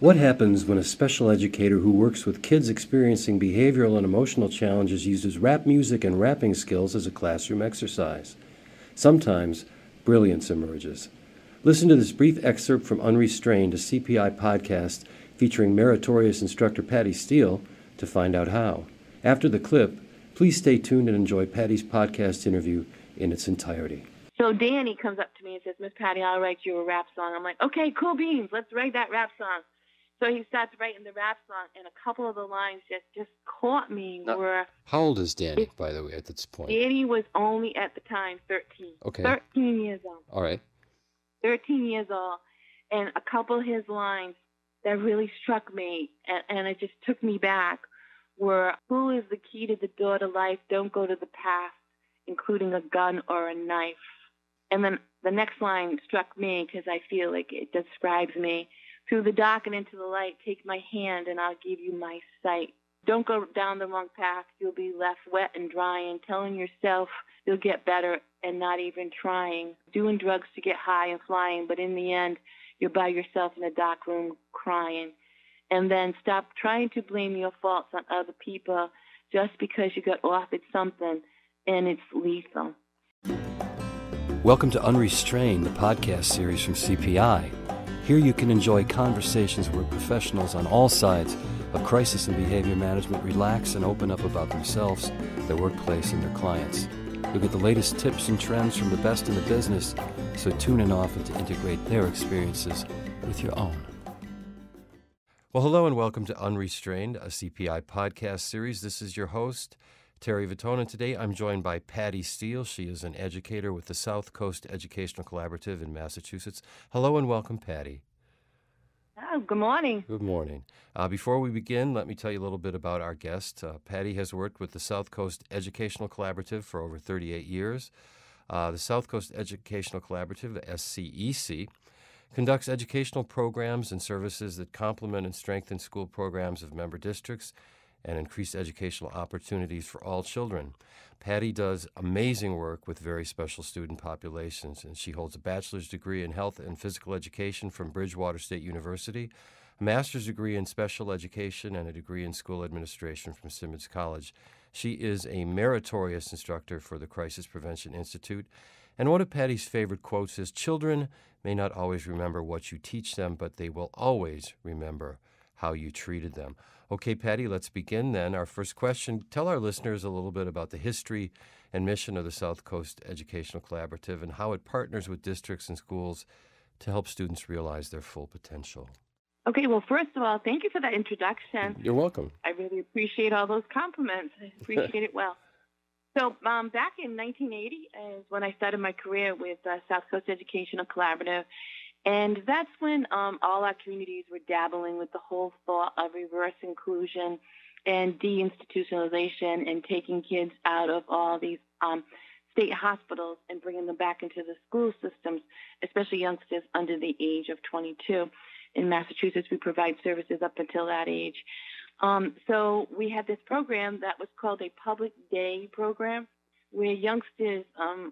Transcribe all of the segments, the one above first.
What happens when a special educator who works with kids experiencing behavioral and emotional challenges uses rap music and rapping skills as a classroom exercise? Sometimes, brilliance emerges. Listen to this brief excerpt from Unrestrained, a CPI podcast featuring meritorious instructor Pattie Steele, to find out how. After the clip, please stay tuned and enjoy Pattie's podcast interview in its entirety. So Danny comes up to me and says, "Miss Pattie, I'll write you a rap song." I'm like, "Okay, cool beans. Let's write that rap song." So he starts writing the rap song, and a couple of the lines just caught me. How old is Danny, by the way, at this point? Danny was only, at the time, 13. Okay. 13 years old. All right. 13 years old. And a couple of his lines that really struck me, and it just took me back, were, "Who is the key to the door to life? Don't go to the past, including a gun or a knife." And then the next line struck me because I feel like it describes me. "Through the dark and into the light, take my hand and I'll give you my sight. Don't go down the wrong path. You'll be left wet and dry and telling yourself you'll get better and not even trying. Doing drugs to get high and flying, but in the end, you're by yourself in a dark room crying. And then stop trying to blame your faults on other people just because you got offered something and it's lethal." Welcome to Unrestrained, the podcast series from CPI. Here you can enjoy conversations where professionals on all sides of crisis and behavior management relax and open up about themselves, their workplace, and their clients. You'll get the latest tips and trends from the best in the business, so tune in often to integrate their experiences with your own. Well, hello and welcome to Unrestrained, a CPI podcast series. This is your host, Terry Vittone, and today I'm joined by Pattie Steele. She is an educator with the South Coast Educational Collaborative in Massachusetts. Hello and welcome, Pattie. Oh, good morning. Good morning. Before we begin, let me tell you a little bit about our guest. Pattie has worked with the South Coast Educational Collaborative for over 38 years. The South Coast Educational Collaborative, the SCEC, conducts educational programs and services that complement and strengthen school programs of member districts and increase educational opportunities for all children. Pattie does amazing work with very special student populations, and she holds a bachelor's degree in health and physical education from Bridgewater State University, a master's degree in special education, and a degree in school administration from Simmons College. She is a meritorious instructor for the Crisis Prevention Institute, and one of Pattie's favorite quotes is, "Children may not always remember what you teach them, but they will always remember how you treated them." Okay, Pattie, let's begin then. Our first question, tell our listeners a little bit about the history and mission of the South Coast Educational Collaborative and how it partners with districts and schools to help students realize their full potential. Okay, well, first of all, thank you for that introduction. You're welcome. I really appreciate all those compliments. I appreciate it well. So back in 1980 is when I started my career with South Coast Educational Collaborative. And that's when all our communities were dabbling with the whole thought of reverse inclusion and deinstitutionalization and taking kids out of all these state hospitals and bringing them back into the school systems, especially youngsters under the age of 22. In Massachusetts, we provide services up until that age. So we had this program that was called a public day program, where youngsters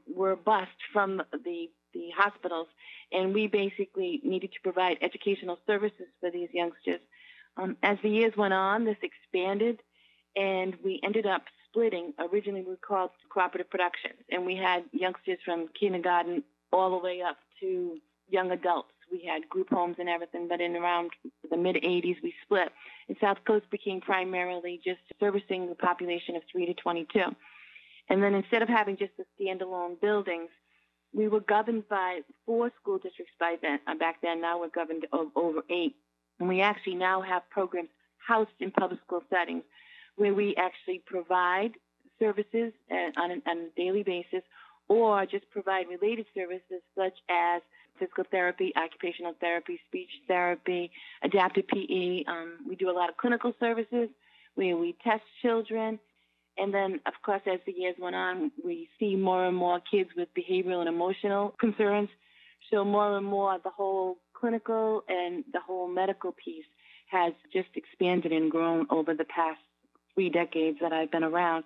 were bused from the hospitals, and we basically needed to provide educational services for these youngsters. As the years went on, this expanded, and we ended up splitting. Originally, we were called Cooperative Productions, and we had youngsters from kindergarten all the way up to young adults. We had group homes and everything, but in around the mid-'80s, we split. And South Coast became primarily just servicing the population of 3 to 22. And then instead of having just the standalone buildings, we were governed by 4 school districts back then. Now we're governed over 8. And we actually now have programs housed in public school settings where we actually provide services on a daily basis, or just provide related services such as physical therapy, occupational therapy, speech therapy, adaptive PE. We do a lot of clinical services where we test children. And then, of course, as the years went on, we see more and more kids with behavioral and emotional concerns. So more and more, the whole clinical and the whole medical piece has just expanded and grown over the past 3 decades that I've been around.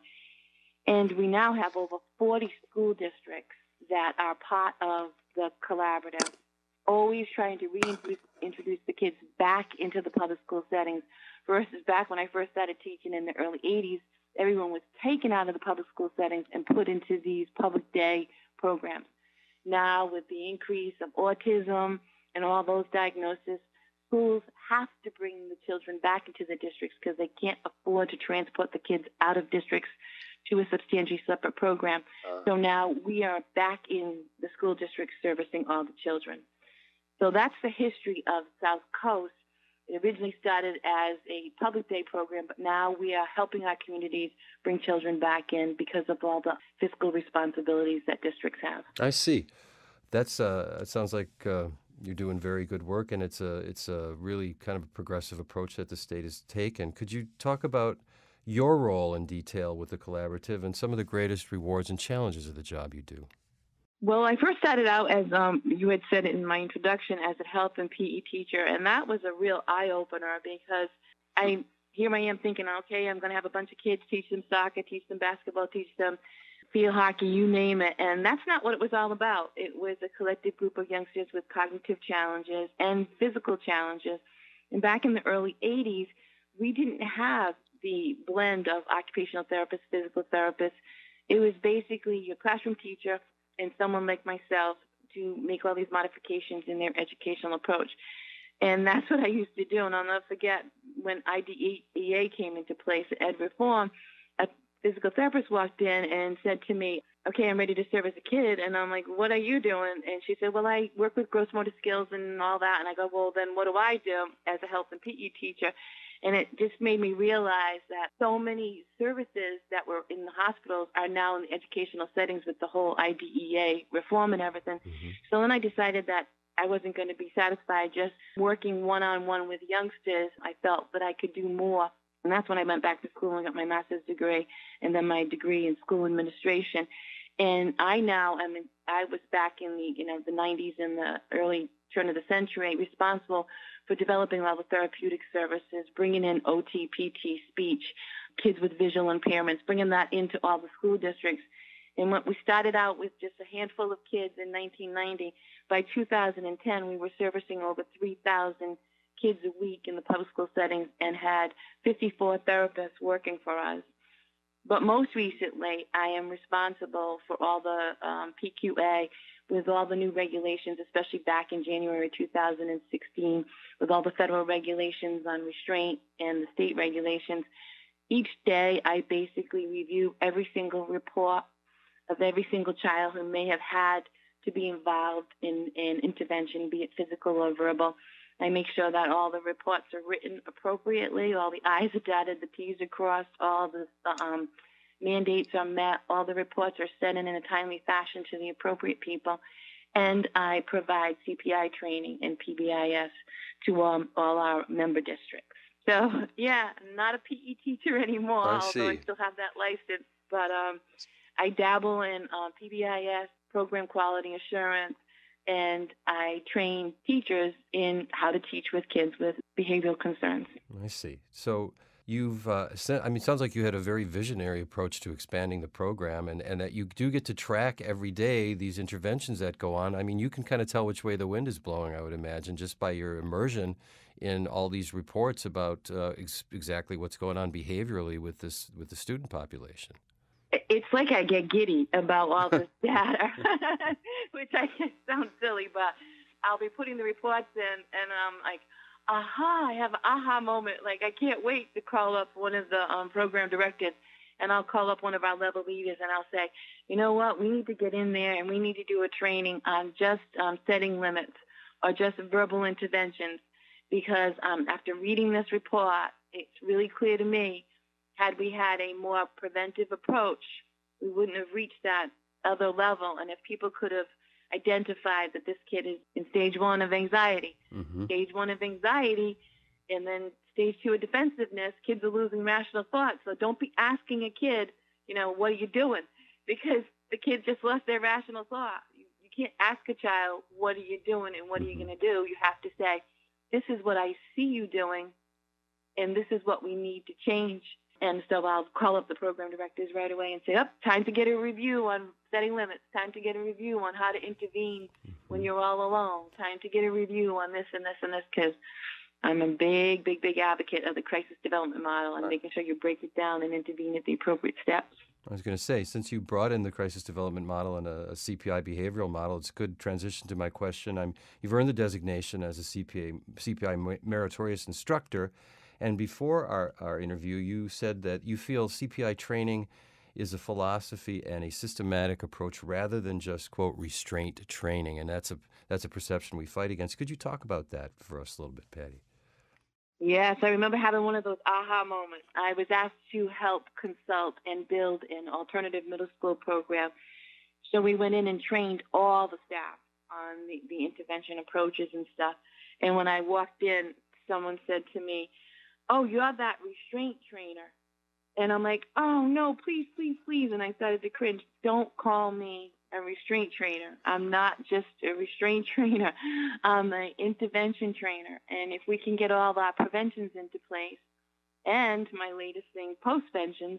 And we now have over 40 school districts that are part of the collaborative. always trying to reintroduce the kids back into the public school settings versus back when I first started teaching in the early 80s, everyone was taken out of the public school settings and put into these public day programs. Now, with the increase of autism and all those diagnoses, schools have to bring the children back into the districts because they can't afford to transport the kids out of districts to a substantially separate program. So now we are back in the school districts servicing all the children. So that's the history of South Coast. It originally started as a public day program, but now we are helping our communities bring children back in because of all the fiscal responsibilities that districts have. I see. That sounds like you're doing very good work, and it's a really kind of a progressive approach that the state has taken. Could you talk about your role in detail with the collaborative and some of the greatest rewards and challenges of the job you do? Well, I first started out, as you had said in my introduction, as a health and PE teacher, and that was a real eye-opener because here I am thinking, okay, I'm going to have a bunch of kids, teach them soccer, teach them basketball, teach them field hockey, you name it, and that's not what it was all about. It was a collective group of youngsters with cognitive challenges and physical challenges, and back in the early 80s, we didn't have the blend of occupational therapists, physical therapists. It was basically your classroom teacher and someone like myself to make all these modifications in their educational approach. And that's what I used to do. And I'll never forget when IDEA came into place, Ed Reform, a physical therapist walked in and said to me, okay, I'm ready to serve as a kid. And I'm like, what are you doing? And she said, well, I work with gross motor skills and all that. And I go, well, then what do I do as a health and PE teacher? And it just made me realize that so many services that were in the hospitals are now in the educational settings with the whole IDEA reform and everything. Mm-hmm. So then I decided that I wasn't going to be satisfied just working one-on-one with youngsters. I felt that I could do more. And that's when I went back to school and got my master's degree and then my degree in school administration. And I was back in the 90s and the early turn of the century responsible for developing level therapeutic services, bringing in OT, PT, speech, kids with visual impairments, bringing that into all the school districts. And when we started out with just a handful of kids in 1990, by 2010, we were servicing over 3,000 kids a week in the public school settings and had 54 therapists working for us. But most recently, I am responsible for all the PQA with all the new regulations, especially back in January 2016, with all the federal regulations on restraint and the state regulations. Each day, I basically review every single report of every single child who may have had to be involved in intervention, be it physical or verbal. I make sure that all the reports are written appropriately, all the I's are dotted, the T's are crossed, all the mandates are met, all the reports are sent in a timely fashion to the appropriate people, and I provide CPI training and PBIS to all our member districts. So, yeah, I'm not a PE teacher anymore, although I still have that license, but I dabble in PBIS, program quality assurance, and I train teachers in how to teach with kids with behavioral concerns. I see. So you've, it sounds like you had a very visionary approach to expanding the program and that you do get to track every day these interventions that go on. I mean, you can kind of tell which way the wind is blowing, I would imagine, just by your immersion in all these reports about exactly what's going on behaviorally with the student population. It's like I get giddy about all this data, which I guess sounds silly, but I'll be putting the reports in, and I'm like, I have an aha moment. Like, I can't wait to call up one of the program directors, and I'll call up one of our level leaders, and I'll say, you know what, we need to get in there, and we need to do a training on just setting limits or just verbal interventions, because after reading this report, it's really clear to me, had we had a more preventive approach, we wouldn't have reached that other level. And if people could have identified that this kid is in stage 1 of anxiety, stage 1 of anxiety, and then stage 2 of defensiveness, kids are losing rational thought. So don't be asking a kid, what are you doing? Because the kid just lost their rational thought. You can't ask a child, what are you doing and what are you going to do? You have to say, this is what I see you doing, and this is what we need to change. And so I'll call up the program directors right away and say, time to get a review on setting limits, time to get a review on how to intervene when you're all alone, time to get a review on this and this and this, because I'm a big, big, big advocate of the crisis development model and making sure you break it down and intervene at the appropriate steps. I was going to say, since you brought in the crisis development model and a CPI behavioral model, it's a good transition to my question. You've earned the designation as a CPI meritorious instructor, and before our interview, you said that you feel CPI training is a philosophy and a systematic approach rather than just, quote, restraint training, and that's a perception we fight against. Could you talk about that for us a little bit, Pattie? Yes, I remember having one of those aha moments. I was asked to help consult and build an alternative middle school program. So we went in and trained all the staff on the intervention approaches and stuff. And when I walked in, someone said to me, "Oh, you're that restraint trainer." And I'm like, "Oh, no, please, please, please." And I started to cringe. Don't call me a restraint trainer. I'm not just a restraint trainer. I'm an intervention trainer. And if we can get all our preventions into place and my latest thing, postventions,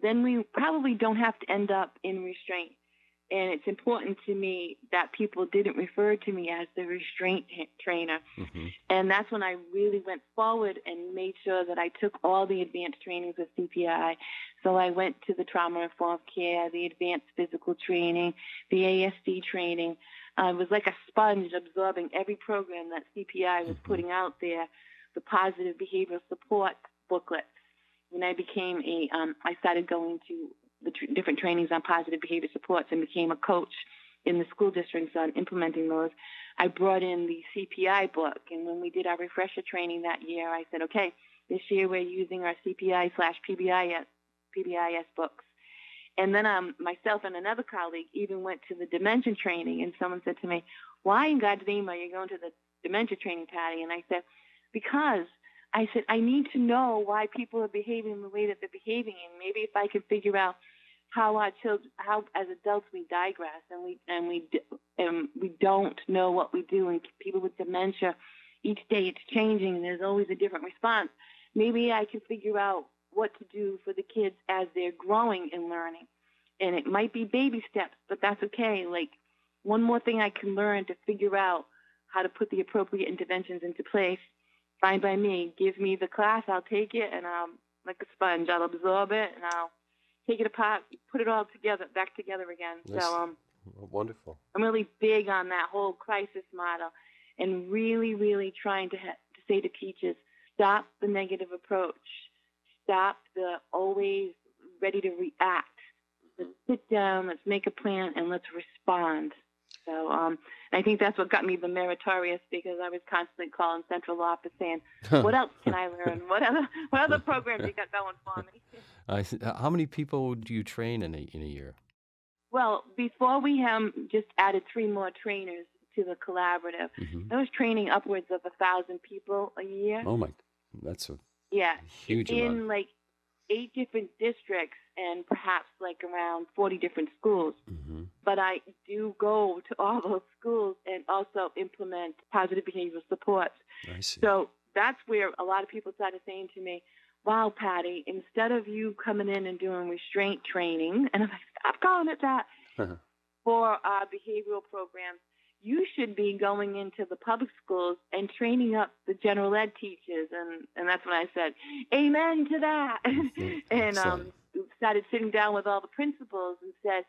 then we probably don't have to end up in restraint. And it's important to me that people didn't refer to me as the restraint trainer. Mm-hmm. And that's when I really went forward and made sure that I took all the advanced trainings of CPI. So I went to the trauma-informed care, the advanced physical training, the ASD training. I was like a sponge absorbing every program that CPI was putting out there, the positive behavioral support booklets. When I became I started going to the different trainings on positive behavior supports and became a coach in the school districts on implementing those. I brought in the CPI book, and when we did our refresher training that year, I said, okay, this year we're using our CPI/PBIS books. And then myself and another colleague even went to the dementia training, and someone said to me, "Why in God's name are you going to the dementia training, Pattie?" And I said, because I need to know why people are behaving the way that they're behaving, and maybe if I can figure out how our children, how as adults we digress and we don't know what we do, and people with dementia, each day it's changing and there's always a different response. Maybe I can figure out what to do for the kids as they're growing and learning, and it might be baby steps, but that's okay. Like one more thing I can learn to figure out how to put the appropriate interventions into place. Fine by me. Give me the class, I'll take it, and I'll, like a sponge, I'll absorb it, and I'll take it apart, put it all together, back together again. Nice. So, wonderful. I'm really big on that whole crisis model, and really, really trying to say to teachers, stop the negative approach, stop the always ready to react. Let's sit down, let's make a plan, and let's respond. So I think that's what got me the meritorious, because I was constantly calling central office saying, what else can I learn? What other programs you got going for me? How many people do you train in a year? Well, before we just added 3 more trainers to the collaborative, I was training upwards of 1,000 people a year. Oh, my, that's a huge in amount. Like 8 different districts and perhaps like around 40 different schools. But I do go to all those schools and also implement positive behavioral supports. I see. So that's where a lot of people started saying to me, wow, Pattie, instead of you coming in and doing restraint training, and I'm like, stop calling it that, for our behavioral programs, you should be going into the public schools and training up the general ed teachers. And that's when I said, amen to that. And started sitting down with all the principals and said,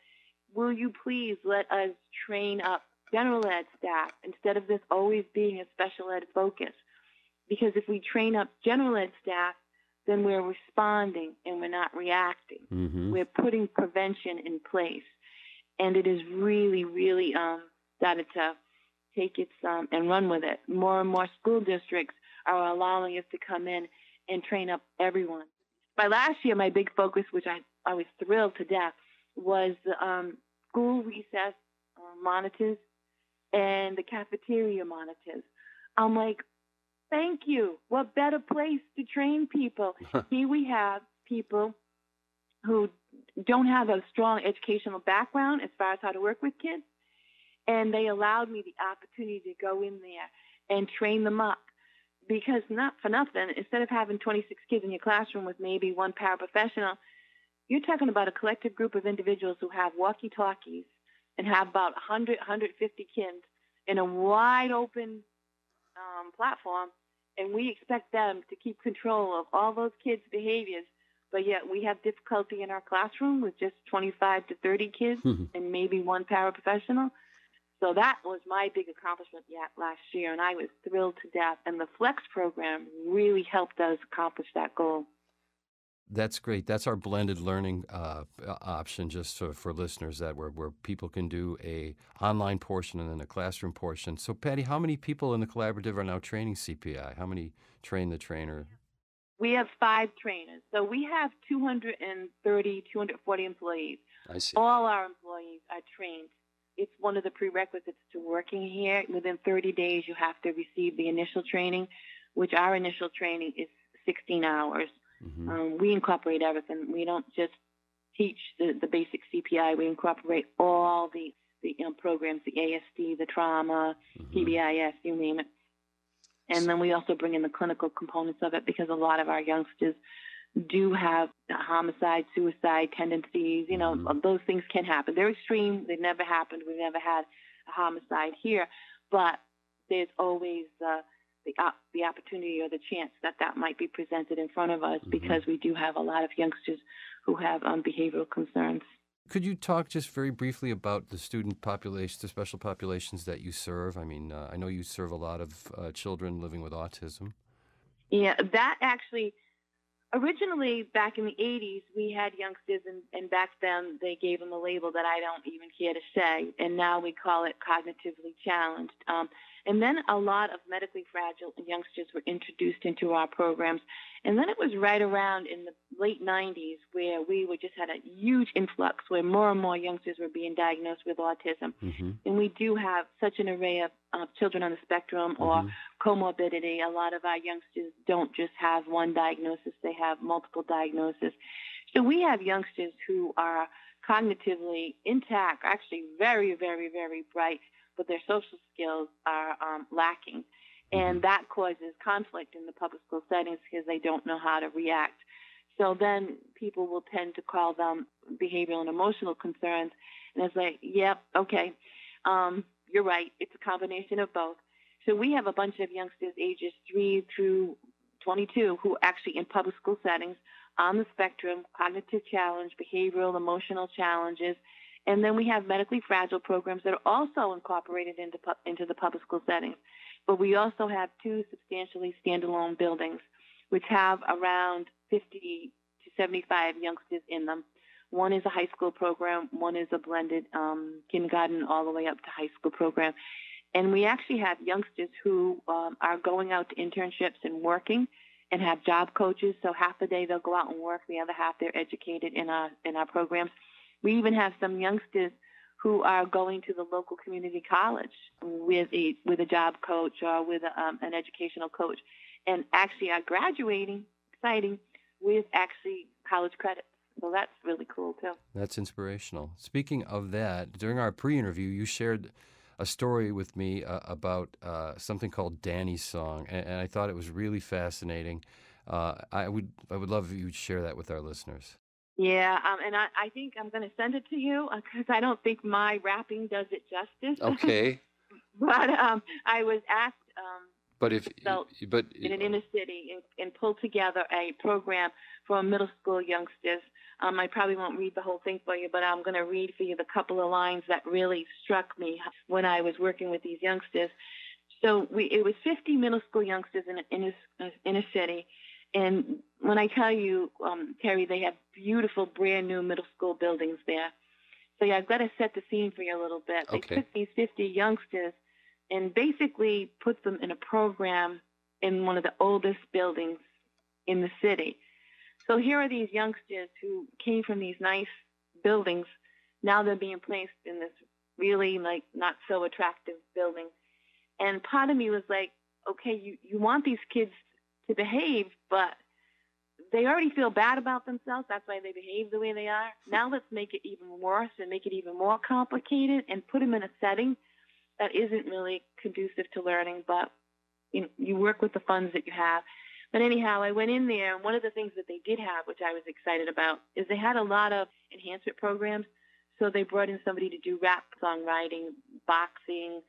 will you please let us train up general ed staff instead of this always being a special ed focus? Because if we train up general ed staff, then we're responding and we're not reacting. We're putting prevention in place. And it is really, really started to take its and run with it. More and more school districts are allowing us to come in and train up everyone. By last year, my big focus, which I was thrilled to death, was the school recess monitors and the cafeteria monitors. I'm like, thank you. What better place to train people? Here we have people who don't have a strong educational background as far as how to work with kids, and they allowed me the opportunity to go in there and train them up because not for nothing, instead of having 26 kids in your classroom with maybe one paraprofessional, you're talking about a collective group of individuals who have walkie-talkies and have about 100, 150 kids in a wide open platform, and we expect them to keep control of all those kids' behaviors, but yet we have difficulty in our classroom with just 25 to 30 kids and maybe one paraprofessional. So that was my big accomplishment last year, and I was thrilled to death. And the Flex program really helped us accomplish that goal. That's great. That's our blended learning option, just for listeners, that where people can do a online portion and then a classroom portion. So, Patty, how many people in the collaborative are now training CPI? How many train the trainer? We have 5 trainers. So we have 230, 240 employees. I see. All our employees are trained. It's one of the prerequisites to working here. Within 30 days, you have to receive the initial training, which our initial training is 16 hours. Mm-hmm. We incorporate everything. We don't just teach the basic CPI. We incorporate all the programs, the ASD, the trauma, PBIS, you name it. And then we also bring in the clinical components of it, because a lot of our youngsters do have homicide, suicide tendencies. You know, those things can happen. They're extreme. They've never happened. We've never had a homicide here. But there's always the opportunity or the chance that might be presented in front of us, because we do have a lot of youngsters who have behavioral concerns. Could you talk just very briefly about the student population, the special populations that you serve? I mean, I know you serve a lot of children living with autism. Yeah, that actually, originally back in the 80s, we had youngsters, and back then they gave them a label that I don't even care to say, and now we call it cognitively challenged. And then a lot of medically fragile youngsters were introduced into our programs. And then it was right around in the late 90s where we just had a huge influx, where more and more youngsters were being diagnosed with autism. And we do have such an array of children on the spectrum or comorbidity. A lot of our youngsters don't just have one diagnosis, they have multiple diagnoses. So we have youngsters who are cognitively intact, actually very, very, very bright, but their social skills are lacking. And that causes conflict in the public school settings because they don't know how to react. So then people will tend to call them behavioral and emotional concerns. And it's like, yep, okay, you're right. It's a combination of both. So we have a bunch of youngsters ages 3 through 22 who are actually in public school settings on the spectrum, cognitive challenge, behavioral, emotional challenges. And then we have medically fragile programs that are also incorporated into the public school settings. But we also have 2 substantially standalone buildings, which have around 50 to 75 youngsters in them. One is a high school program. One is a blended kindergarten all the way up to high school program. And we actually have youngsters who are going out to internships and working and have job coaches. So half the day they'll go out and work. The other half they're educated in our programs. We even have some youngsters who are going to the local community college with a job coach or with an educational coach, and actually are graduating, exciting, with actually college credits. So that's really cool too. That's inspirational. Speaking of that, during our pre-interview, you shared a story with me about something called Danny's Song, and I thought it was really fascinating. I would love if you would share that with our listeners. Yeah, and I think I'm going to send it to you because I don't think my rapping does it justice. Okay. But I was asked in an inner city and pull together a program for middle school youngsters. I probably won't read the whole thing for you, but I'm going to read for you the couple of lines that really struck me when I was working with these youngsters. So it was 50 middle school youngsters in an inner city. And when I tell you, Terry, they have beautiful, brand new middle school buildings there. So yeah, I've got to set the scene for you a little bit. Okay. They took these 50 youngsters and basically put them in a program in one of the oldest buildings in the city. So here are these youngsters who came from these nice buildings. Now they're being placed in this really not so attractive building. And part of me was like, okay, you want these kids to behave, but they already feel bad about themselves. That's why they behave the way they are. Now let's make it even worse and make it even more complicated and put them in a setting that isn't really conducive to learning. But you work with the funds that you have. But anyhow, I went in there, and one of the things that they did have, which I was excited about, is they had a lot of enhancement programs. So they brought in somebody to do rap songwriting, boxing,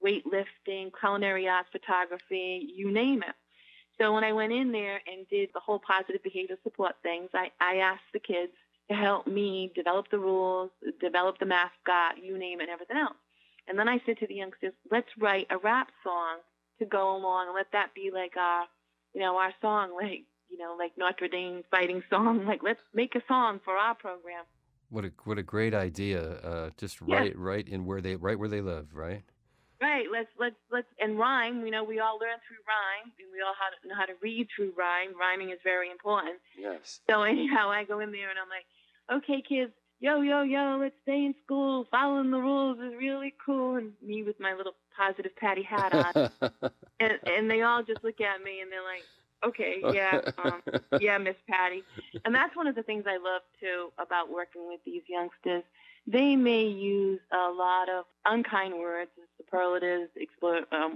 weightlifting, culinary arts, photography, you name it. So when I went in there and did the whole positive behavior support things, I asked the kids to help me develop the rules, develop the mascot, you name it, and everything else. And then I said to the youngsters, let's write a rap song to go along and let that be like our song, like Notre Dame fighting song. Like, let's make a song for our program. What a great idea! Just right where they live, right? Right. Let's and rhyme. We all learn through rhyme, and we all know how to read through rhyme. Rhyming is very important. Yes. So anyhow, I go in there and I'm like, okay, kids, yo, let's stay in school. Following the rules is really cool. And me with my little positive Pattie hat on, and they all just look at me and they're like, okay, yeah, Miss Pattie. And that's one of the things I love too about working with these youngsters. They may use a lot of unkind words, superlatives,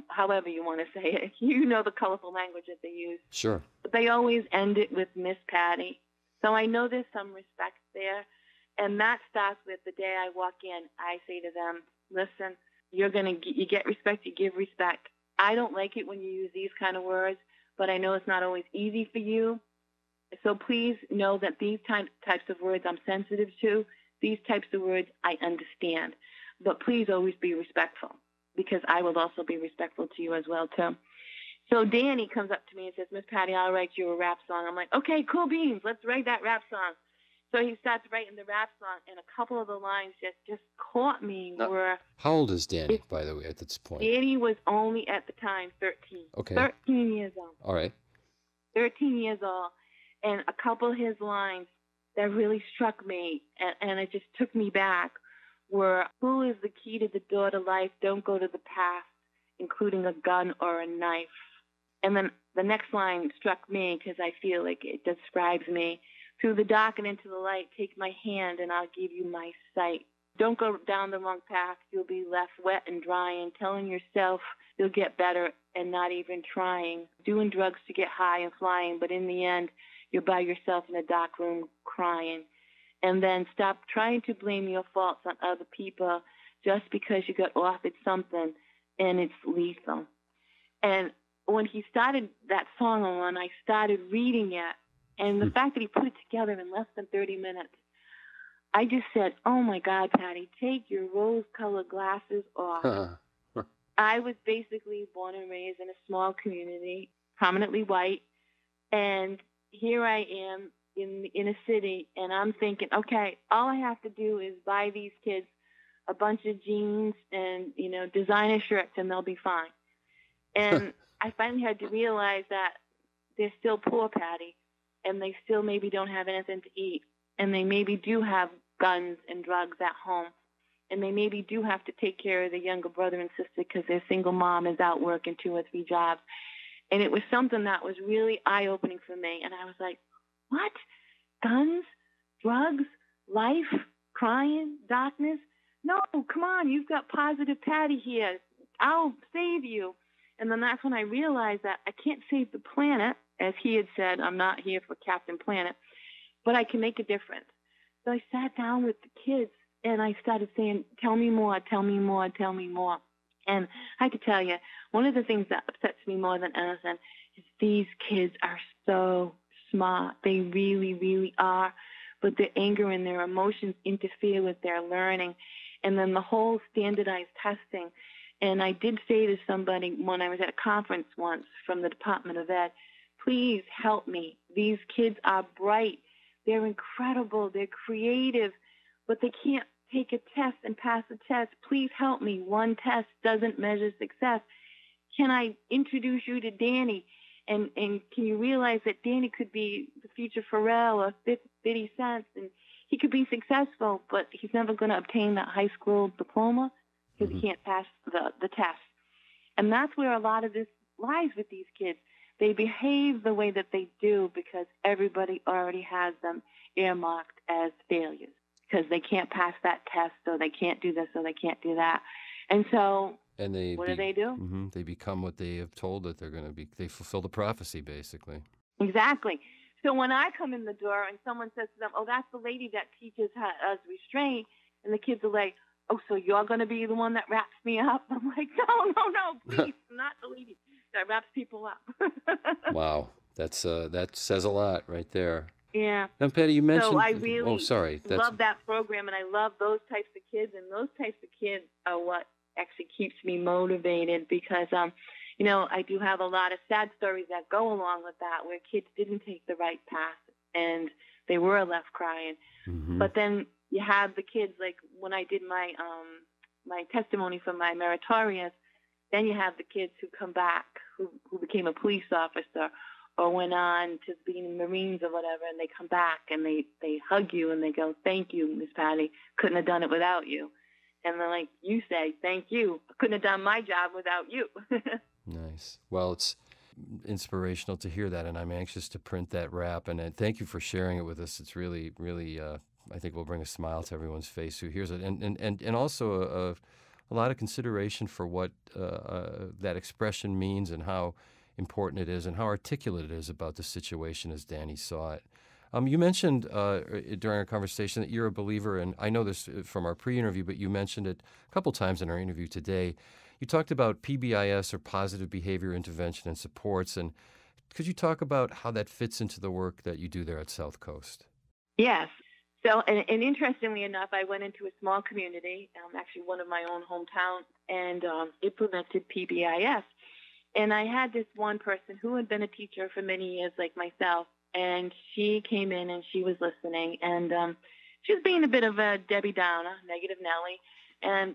however you want to say it. You know the colorful language that they use. Sure. But they always end it with Miss Pattie. So I know there's some respect there. And that starts with the day I walk in. I say to them, listen, you get respect, you give respect. I don't like it when you use these kind of words, but I know it's not always easy for you. So please know that these types of words I'm sensitive to. These types of words I understand, but please always be respectful, because I will also be respectful to you as well too. So Danny comes up to me and says, Miss Pattie, I'll write you a rap song. I'm like, okay, cool beans, let's write that rap song. So he starts writing the rap song, and a couple of the lines just caught me. Now, how old is Danny, by the way, at this point? Danny was only at the time 13. Okay. 13 years old. All right. 13 years old, and a couple of his lines that really struck me, and it just took me back, were, who is the key to the door to life? Don't go to the past, including a gun or a knife. And then the next line struck me because I feel like it describes me. Through the dark and into the light, take my hand and I'll give you my sight. Don't go down the wrong path. You'll be left wet and drying, telling yourself you'll get better and not even trying. Doing drugs to get high and flying, but in the end, you're by yourself in a dark room crying. And then stop trying to blame your faults on other people just because you got offered something and it's lethal. And when he started that song on, I started reading it. And the fact that he put it together in less than 30 minutes, I just said, oh, my God, Pattie, take your rose-colored glasses off. I was basically born and raised in a small community, prominently white, and here I am in a city, and I'm thinking, okay, all I have to do is buy these kids a bunch of jeans and, designer shirts, and they'll be fine. And I finally had to realize that they're still poor, Pattie, and they still maybe don't have anything to eat, and they maybe do have guns and drugs at home, and they maybe do have to take care of their younger brother and sister because their single mom is out working 2 or 3 jobs. And it was something that was really eye-opening for me. And I was like, what? Guns, drugs, life, crying, darkness? No, come on, you've got positive Pattie here. I'll save you. And then that's when I realized that I can't save the planet. As he had said, I'm not here for Captain Planet, but I can make a difference. So I sat down with the kids, and I started saying, tell me more, tell me more, tell me more. And I could tell you, one of the things that upsets me more than anything is these kids are so smart. They really, really are. But their anger and their emotions interfere with their learning. And then the whole standardized testing. And I did say to somebody when I was at a conference once from the Department of Ed, please help me. These kids are bright. They're incredible. They're creative. But they can't take a test and pass a test. Please help me. One test doesn't measure success. Can I introduce you to Danny? And can you realize that Danny could be the future Pharrell or 50 Cent, and he could be successful, but he's never going to obtain that high school diploma because he can't pass the test. And that's where a lot of this lies with these kids. They behave the way that they do because everybody already has them earmarked as failures because they can't pass that test, so they can't do this, so they can't do that. And so And what do they do? they become what they have told that they're going to be. They fulfill the prophecy, basically. Exactly. So when I come in the door and someone says to them, "Oh, that's the lady that teaches us restraint," and the kids are like, "Oh, so you're going to be the one that wraps me up?" I'm like, no, please, I'm not the lady that wraps people up. Wow, that says a lot right there. Yeah. Now, Pattie, you mentioned. So I really sorry. love that program, and I love those types of kids, and those types of kids are what actually keeps me motivated because, I do have a lot of sad stories that go along with that where kids didn't take the right path and they were left crying. Mm-hmm. But then you have the kids, like when I did my testimony for my meritorious, then you have the kids who come back, who became a police officer or went on to be in the Marines or whatever, and they come back and they hug you and they go, "Thank you, Miss Pattie. Couldn't have done it without you." And then, like you say, "Thank you. I couldn't have done my job without you." Nice. Well, it's inspirational to hear that, and I'm anxious to print that wrap. And thank you for sharing it with us. It's really, really, I think will bring a smile to everyone's face who hears it, and also a lot of consideration for what that expression means and how important it is and how articulate it is about the situation as Danny saw it. You mentioned during our conversation that you're a believer, and I know this from our pre-interview, but you mentioned it a couple times in our interview today. You talked about PBIS, or positive behavior intervention and supports, and could you talk about how that fits into the work that you do there at South Coast? Yes. So, and interestingly enough, I went into a small community, actually one of my own hometowns, and implemented PBIS. And I had this one person who had been a teacher for many years, like myself, and she came in and she was listening, and she was being a bit of a Debbie Downer, negative Nelly,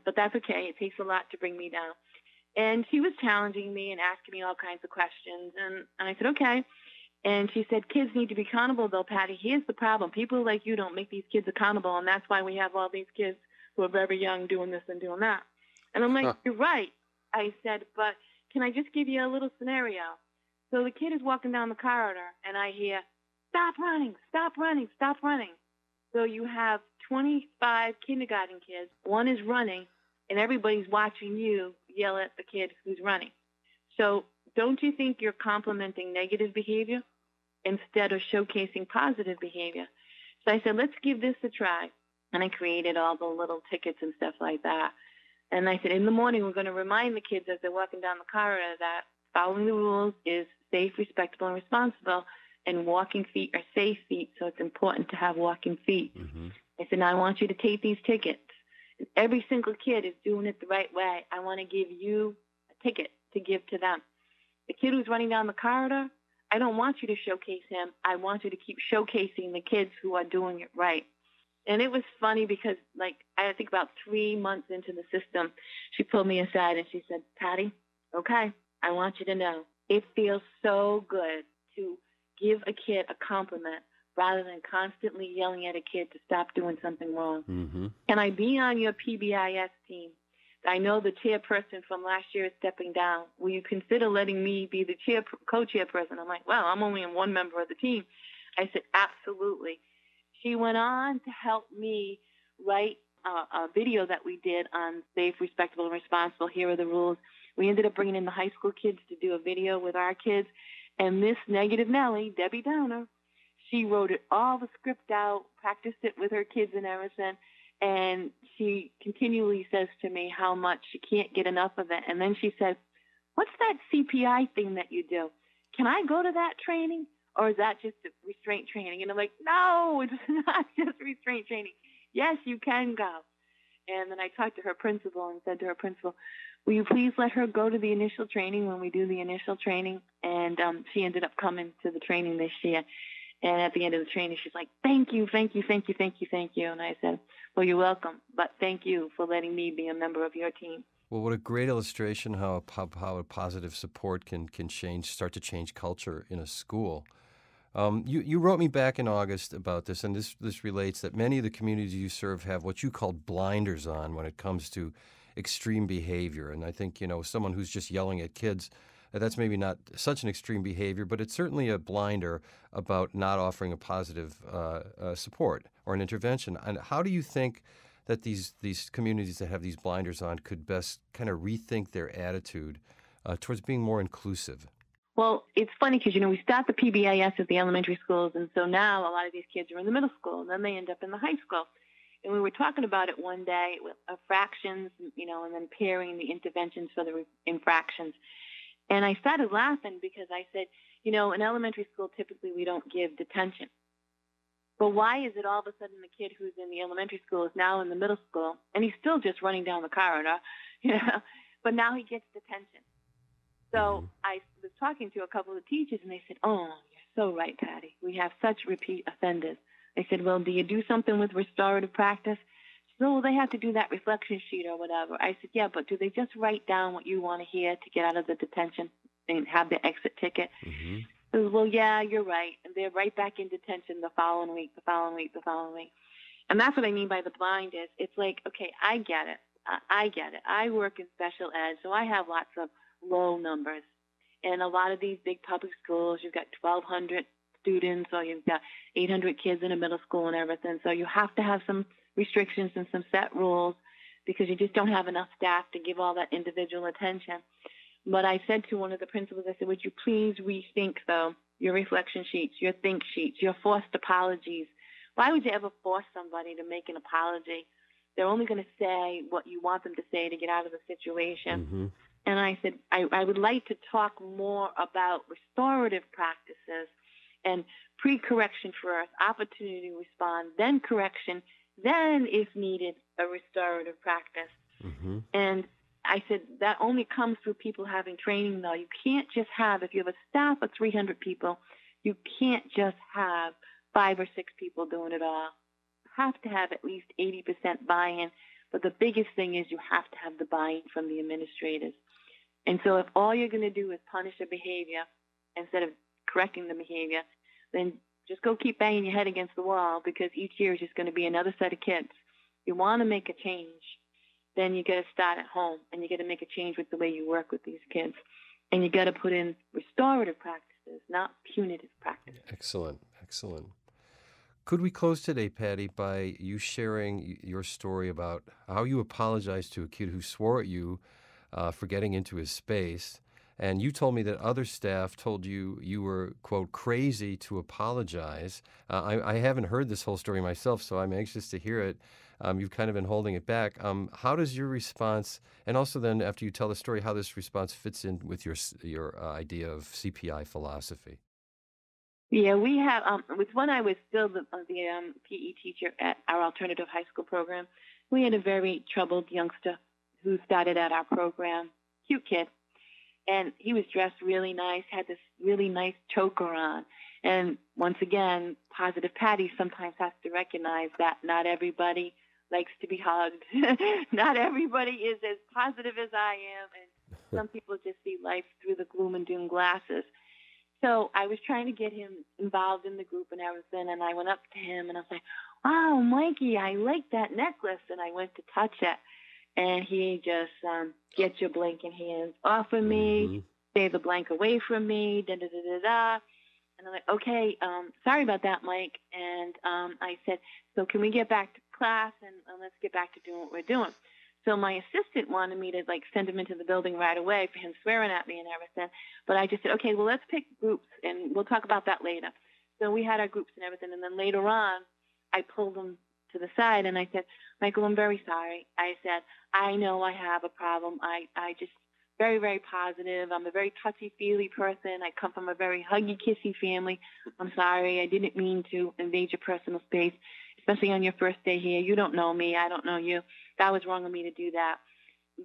but that's okay. It takes a lot to bring me down. And she was challenging me and asking me all kinds of questions, and I said, okay. And she said, "Kids need to be accountable, though, Pattie. Here's the problem. People like you don't make these kids accountable, and that's why we have all these kids who are very young doing this and doing that." And I'm like, "You're right." I said, "But can I just give you a little scenario?" So the kid is walking down the corridor, and I hear, "Stop running, stop running, stop running." So you have 25 kindergarten kids. One is running, and everybody's watching you yell at the kid who's running. So don't you think you're complimenting negative behavior instead of showcasing positive behavior? So I said, let's give this a try. And I created all the little tickets and stuff like that. And I said, in the morning, we're going to remind the kids as they're walking down the corridor that following the rules is safe, respectable, and responsible. And walking feet are safe feet, so it's important to have walking feet. Mm-hmm. I said, now I want you to take these tickets. And every single kid is doing it the right way. I want to give you a ticket to give to them. The kid who's running down the corridor, I don't want you to showcase him. I want you to keep showcasing the kids who are doing it right. And it was funny because, I think about 3 months into the system, she pulled me aside and she said, "Pattie, okay, I want you to know, it feels so good to give a kid a compliment rather than constantly yelling at a kid to stop doing something wrong. Mm-hmm. Can I be on your PBIS team? I know the chairperson from last year is stepping down. Will you consider letting me be the co-chairperson?" I'm like, well, I'm only one member of the team. I said, absolutely. She went on to help me write a video that we did on safe, respectable, and responsible. Here are the rules. We ended up bringing in the high school kids to do a video with our kids. And Miss Negative Nelly, Debbie Downer, she wrote all the script out, practiced it with her kids and everything. And she continually says to me how much she can't get enough of it. And then she says, "What's that CPI thing that you do? Can I go to that training? Or is that just restraint training?" And I'm like, "No, it's not just restraint training. Yes, you can go." And then I talked to her principal and said to her principal, "Will you please let her go to the initial training when we do the initial training?" And she ended up coming to the training this year. And at the end of the training, she's like, "Thank you, thank you, thank you, thank you, thank you." And I said, "Well, you're welcome, but thank you for letting me be a member of your team." Well, what a great illustration how a positive support can start to change culture in a school. You wrote me back in August about this, and this relates that many of the communities you serve have what you called blinders on when it comes to extreme behavior. And I think, someone who's just yelling at kids, that's maybe not such an extreme behavior, but it's certainly a blinder about not offering a positive support or an intervention. And how do you think that these communities that have these blinders on could best kind of rethink their attitude towards being more inclusive? Well, it's funny because, we start the PBIS at the elementary schools, and so now a lot of these kids are in the middle school, and then they end up in the high school. And we were talking about it one day with fractions, and then pairing the interventions for the infractions. And I started laughing because I said, in elementary school, typically we don't give detention. But why is it all of a sudden the kid who's in the elementary school is now in the middle school, and he's still just running down the corridor, but now he gets detention? So I was talking to a couple of teachers, and they said, "Oh, you're so right, Patty. We have such repeat offenders." I said, "Well, do you do something with restorative practice?" She said, "Oh, well, they have to do that reflection sheet or whatever." I said, "Yeah, but do they just write down what you want to hear to get out of the detention and have the exit ticket?" She said, "Well, yeah, you're right." And they're right back in detention the following week. And that's what I mean by the blinders. It's like, okay, I get it. I work in special ed, so I have lots of low numbers. And a lot of these big public schools, you've got 1,200 students, or you've got 800 kids in a middle school and everything. So you have to have some restrictions and some set rules because you just don't have enough staff to give all that individual attention. But I said to one of the principals, I said, "Would you please rethink, though, your reflection sheets, your think sheets, your forced apologies? Why would you ever force somebody to make an apology? They're only going to say what you want them to say to get out of the situation." And I said, I would like to talk more about restorative practices and pre-correction first, opportunity to respond, then correction, then, if needed, a restorative practice. And I said, that only comes through people having training, though. You can't just have, if you have a staff of 300 people, you can't just have 5 or 6 people doing it all. You have to have at least 80% buy-in. But the biggest thing is you have to have the buy-in from the administrators. And so if all you're going to do is punish a behavior instead of correcting the behavior, then just go keep banging your head against the wall, because each year is just going to be another set of kids. You want to make a change, then you got to start at home, and you got to make a change with the way you work with these kids. And you got to put in restorative practices, not punitive practices. Excellent. Could we close today, Pattie, by you sharing your story about how you apologized to a kid who swore at you for getting into his space? And you told me that other staff told you you were, quote, crazy to apologize. I haven't heard this whole story myself, so I'm anxious to hear it. You've kind of been holding it back. How does your response, and also then after you tell the story, how this response fits in with your idea of CPI philosophy? Yeah, we have, with when I was still the PE teacher at our alternative high school program, we had a very troubled youngster who started at our program, cute kid. And he was dressed really nice, had this really nice choker on. And once again, positive Pattie sometimes has to recognize that not everybody likes to be hugged. Not everybody is as positive as I am. And some people just see life through the gloom and doom glasses. So I was trying to get him involved in the group and everything. And I went up to him and I was like, "Wow, Mikey, I like that necklace." And I went to touch it. And he just, "Get your blanket hands off of me, stay the blank away from me, da-da-da-da-da." And I'm like, "Okay, sorry about that, Mike." And I said, "So can we get back to class and let's get back to doing what we're doing?" So my assistant wanted me to, send him into the building right away for him swearing at me and everything. But I just said, "Okay, well, let's pick groups, and we'll talk about that later." So we had our groups and everything. And then later on, I pulled him to the side, and I said, "Michael, I'm very sorry." I said, "I know I have a problem. I just very, very positive. I'm a very touchy-feely person. I come from a very huggy-kissy family. I'm sorry. I didn't mean to invade your personal space, especially on your first day here. You don't know me. I don't know you. That was wrong of me to do that.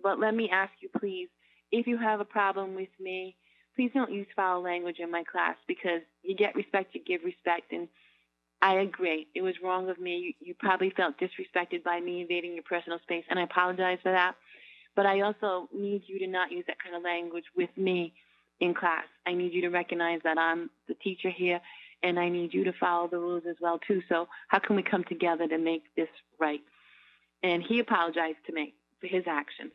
But let me ask you, please, if you have a problem with me, please don't use foul language in my class, because you get respect, you give respect. And I agree. It was wrong of me. You probably felt disrespected by me invading your personal space, and I apologize for that. But I also need you to not use that kind of language with me in class. I need you to recognize that I'm the teacher here, and I need you to follow the rules as well, too. So how can we come together to make this right?" And he apologized to me for his actions.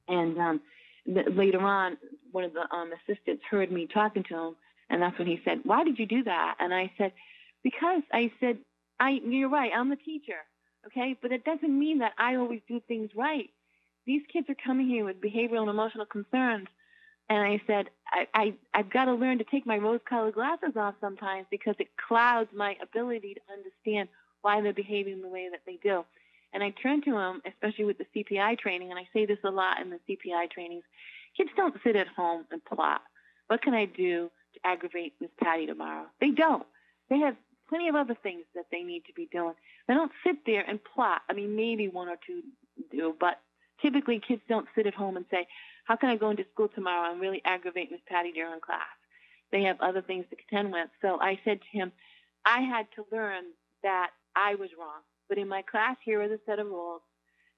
And later on, one of the assistants heard me talking to him, and that's when he said, "Why did you do that?" And I said, "Because," I said, "you're right, I'm the teacher. okay? But it doesn't mean that I always do things right. These kids are coming here with behavioral and emotional concerns. And I said, I've got to learn to take my rose-colored glasses off sometimes because it clouds my ability to understand why they're behaving the way that they do. And I turn to them, especially with the CPI training, and I say this a lot in the CPI trainings, kids don't sit at home and plot. What can I do to aggravate Miss Pattie tomorrow? They don't. They have plenty of other things that they need to be doing. They don't sit there and plot. I mean, maybe one or two do, but typically kids don't sit at home and say, how can I go into school tomorrow and really aggravate Miss Pattie during class? They have other things to contend with. So I said to him, I had to learn that I was wrong. But in my class, here are the set of rules.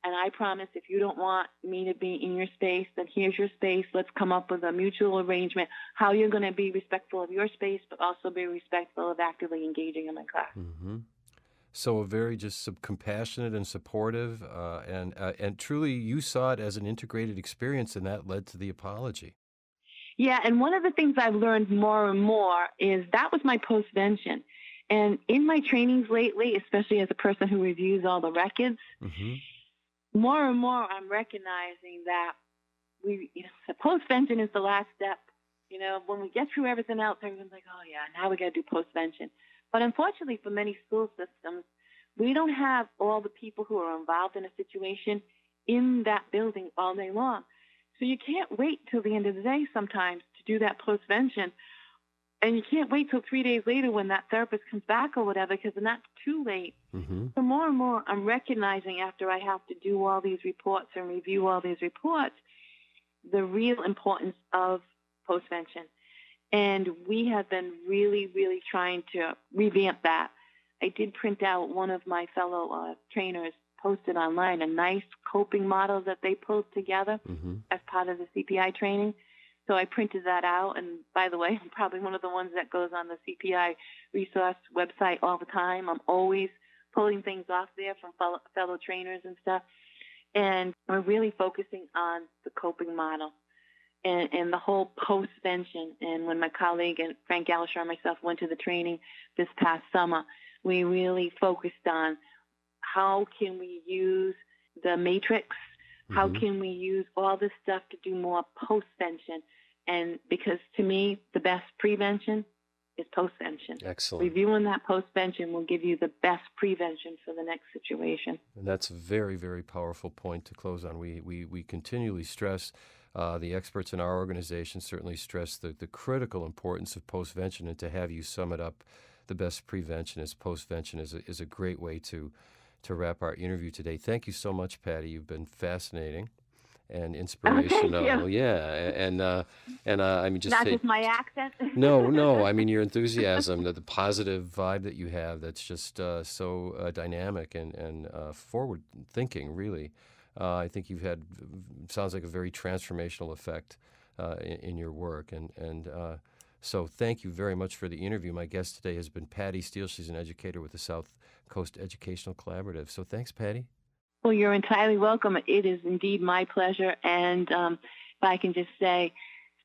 And I promise if you don't want me to be in your space, then here's your space. Let's come up with a mutual arrangement, how you're going to be respectful of your space, but also be respectful of actively engaging in my class. Mm-hmm. So a very just compassionate and supportive, and truly you saw it as an integrated experience, and that led to the apology. Yeah, and one of the things I've learned more and more is that was my postvention. And in my trainings lately, especially as a person who reviews all the records, more and more I'm recognizing that postvention is the last step. You know, when we get through everything else, everyone's like, oh, yeah, now we got to do postvention. But unfortunately for many school systems, we don't have all the people who are involved in a situation in that building all day long. So you can't wait till the end of the day sometimes to do that postvention. And you can't wait till 3 days later when that therapist comes back or whatever, because then that's too late. So more and more I'm recognizing after I have to do all these reports and review all these reports, the real importance of postvention. And we have been really, really trying to revamp that. I did print out one of my fellow trainers posted online a nice coping model that they pulled together as part of the CPI training. So I printed that out, and by the way, I'm probably one of the ones that goes on the CPI resource website all the time. I'm always pulling things off there from fellow trainers and stuff, and we're really focusing on the coping model and the whole postvention. And when my colleague and Frank Gallagher and myself went to the training this past summer, we really focused on how can we use the matrix. How can we use all this stuff to do more postvention? And because to me, the best prevention is postvention. Excellent. Reviewing that postvention will give you the best prevention for the next situation. And that's a very, very powerful point to close on. We continually stress, the experts in our organization certainly stress the critical importance of postvention, and to have you sum it up, the best prevention is postvention is a great way to wrap our interview today. Thank you so much, Pattie. You've been fascinating and inspirational. Thank you. Yeah, and I mean, just not just my accent. No. I mean, your enthusiasm, the positive vibe that you have. That's just so dynamic and forward thinking. Really, I think you've had sounds like a very transformational effect in your work and. So thank you very much for the interview. My guest today has been Pattie Steele. She's an educator with the South Coast Educational Collaborative. So thanks, Pattie. Well, you're entirely welcome. It is indeed my pleasure. And if I can just say,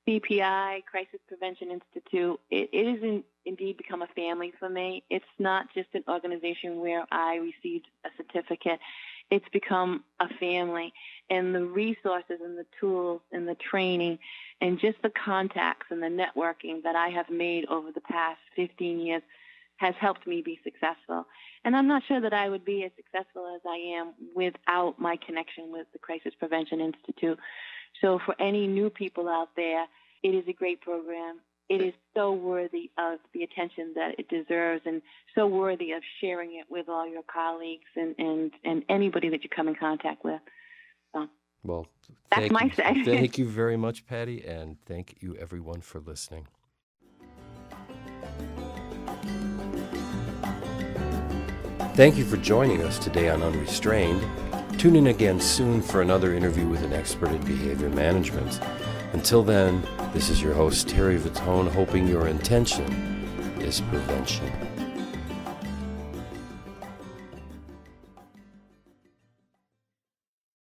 CPI, Crisis Prevention Institute, it has indeed become a family for me. It's not just an organization where I received a certificate. It's become a family. And the resources and the tools and the training and just the contacts and the networking that I have made over the past 15 years has helped me be successful. And I'm not sure that I would be as successful as I am without my connection with the Crisis Prevention Institute. So for any new people out there, it is a great program. It is so worthy of the attention that it deserves and so worthy of sharing it with all your colleagues and anybody that you come in contact with. So, well, that's my say. Thank you very much, Pattie, and thank you, everyone, for listening. Thank you for joining us today on Unrestrained. Tune in again soon for another interview with an expert in behavior management. Until then, this is your host, Terry Vittone, hoping your intention is prevention.